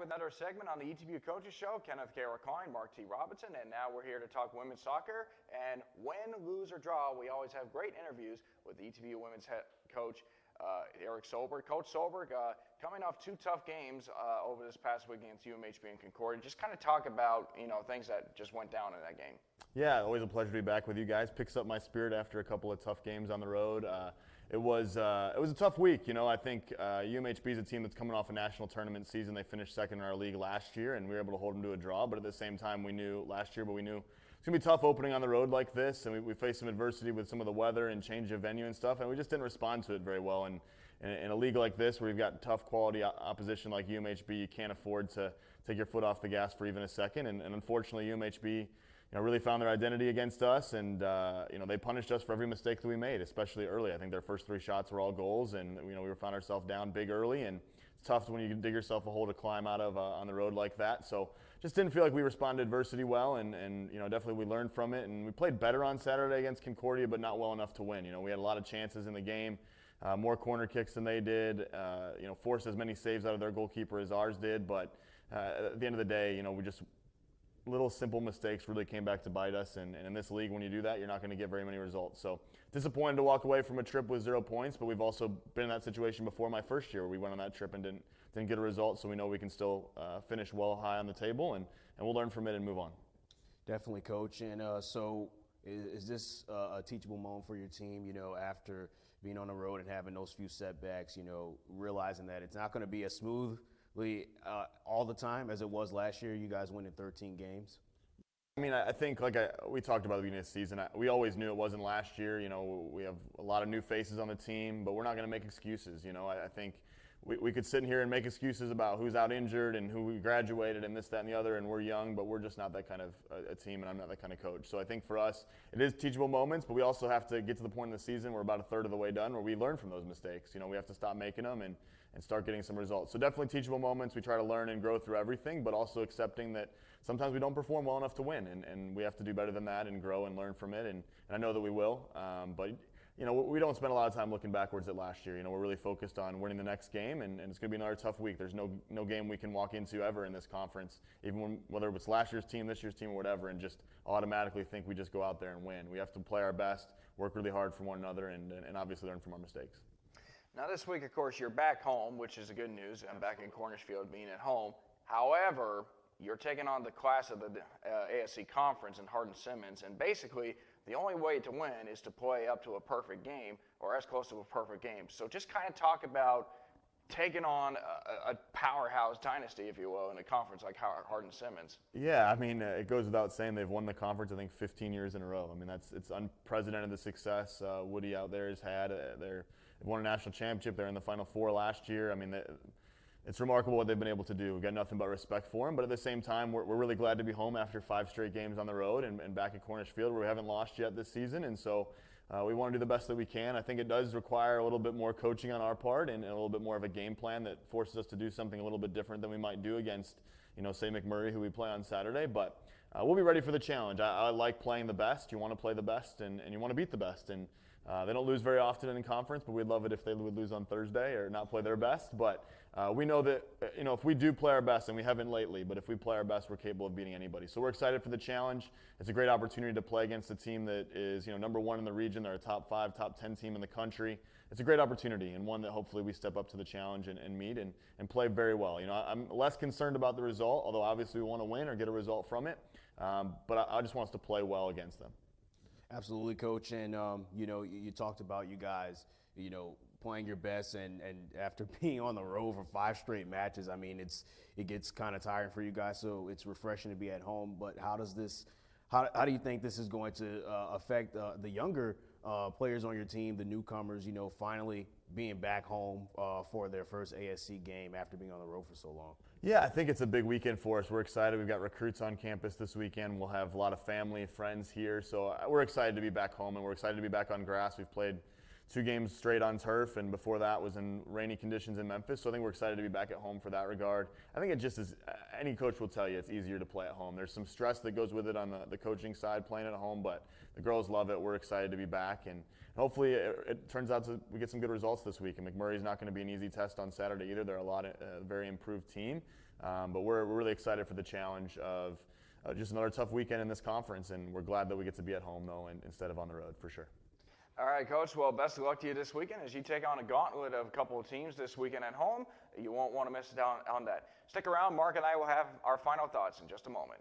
with another segment on the ETBU Coaches Show. Kenneth K. Klein, Mark T. Robinson, and now we're here to talk women's soccer. And win, lose, or draw, we always have great interviews with the ETBU women's head coach, Erik Solberg. Coach Solberg, coming off two tough games over this past week against UMHB and Concordia, just kind of talk about things that just went down in that game. Yeah, always a pleasure to be back with you guys. Picks up my spirit after a couple of tough games on the road. It was a tough week. I think UMHB is a team that's coming off a national tournament season. They finished second in our league last year, and we were able to hold them to a draw. But at the same time, we knew last year, it's going to be tough opening on the road like this, and we faced some adversity with some of the weather and change of venue and stuff, and we just didn't respond to it very well. And in a league like this, where you've got tough quality opposition like UMHB, you can't afford to take your foot off the gas for even a second. And unfortunately, UMHB really found their identity against us, and they punished us for every mistake that we made, especially early. I think their first 3 shots were all goals, and we found ourselves down big early, and it's tough when you dig yourself a hole to climb out of on the road like that. So just didn't feel like we responded to adversity well, and definitely we learned from it, and we played better on Saturday against Concordia, but not well enough to win. We had a lot of chances in the game, more corner kicks than they did, forced as many saves out of their goalkeeper as ours did, but at the end of the day, we just little simple mistakes really came back to bite us, and in this league, when you do that, you're not going to get very many results. So disappointed to walk away from a trip with 0 points, but we've also been in that situation before my first year where we went on that trip and didn't get a result, so we know we can still finish well high on the table, and we'll learn from it and move on. Definitely, Coach. And so is this a teachable moment for your team, after being on the road and having those few setbacks, realizing that it's not going to be as smooth all the time as it was last year? You guys winning 13 games. I mean, I think we talked about at the beginning of the season, we always knew it wasn't last year. We have a lot of new faces on the team, but we're not going to make excuses. I think we could sit in here and make excuses about who's out injured and who we graduated and this, that, and the other, and we're young, but we're just not that kind of a team, and I'm not that kind of coach. So I think for us, it is teachable moments, but we also have to get to the point in the season, we're about a third of the way done, where we learn from those mistakes. We have to stop making them and start getting some results. So definitely teachable moments. We try to learn and grow through everything, but also accepting that sometimes we don't perform well enough to win, and we have to do better than that and grow and learn from it, and I know that we will. But we don't spend a lot of time looking backwards at last year. We're really focused on winning the next game, and it's going to be another tough week. There's no game we can walk into ever in this conference, even whether it's last year's team, this year's team, or whatever, and just automatically think we just go out there and win. We have to play our best, work really hard for one another, and obviously learn from our mistakes. Now this week, of course, you're back home, which is a good news. I'm back in Cornerfield being at home. However, you're taking on the class of the ASC Conference in Hardin-Simmons, and basically the only way to win is to play up to a perfect game or as close to a perfect game. So just kind of talk about taking on a powerhouse dynasty, if you will, in a conference like Hardin-Simmons. Yeah, I mean, it goes without saying they've won the conference, I think, 15 years in a row. I mean, it's unprecedented, the success Woody out there has had. They've won a national championship. They're in the Final Four last year. I mean, it's remarkable what they've been able to do. We've got nothing but respect for them, but at the same time, we're really glad to be home after 5 straight games on the road and back at Cornish Field, where we haven't lost yet this season, and so we want to do the best that we can. I think it does require a little bit more coaching on our part and a little bit more of a game plan that forces us to do something a little bit different than we might do against, say McMurray, who we play on Saturday, but we'll be ready for the challenge. I like playing the best. You want to play the best, and you want to beat the best, and they don't lose very often in conference, but we'd love it if they would lose on Thursday or not play their best. But we know that if we do play our best, and we haven't lately, but if we play our best, we're capable of beating anybody. So we're excited for the challenge. It's a great opportunity to play against a team that is number 1 in the region. They're a top 5, top 10 team in the country. It's a great opportunity, and one that hopefully we step up to the challenge and meet and play very well. I'm less concerned about the result, although obviously we want to win or get a result from it. But I just want us to play well against them. Absolutely, Coach. And, you talked about you guys, playing your best, and after being on the road for 5 straight matches, I mean, it gets kind of tiring for you guys, so it's refreshing to be at home. But how do you think this is going to affect the younger players on your team, the newcomers, finally being back home for their first ASC game after being on the road for so long? Yeah, I think it's a big weekend for us. We're excited. We've got recruits on campus this weekend. We'll have a lot of family and friends here. So we're excited to be back home, and we're excited to be back on grass. We've played 2 games straight on turf, and before that was in rainy conditions in Memphis. So I think we're excited to be back at home for that regard. I think it just is, any coach will tell you it's easier to play at home. There's some stress that goes with it on the coaching side playing at home, but the girls love it. We're excited to be back, and hopefully it turns out we get some good results this week. And McMurray's not going to be an easy test on Saturday either. They're a very improved team, but we're really excited for the challenge of just another tough weekend in this conference, and we're glad that we get to be at home though, instead of on the road for sure. All right, Coach. Well, best of luck to you this weekend as you take on a gauntlet of a couple of teams this weekend at home. You won't want to miss out on that. Stick around. Mark and I will have our final thoughts in just a moment.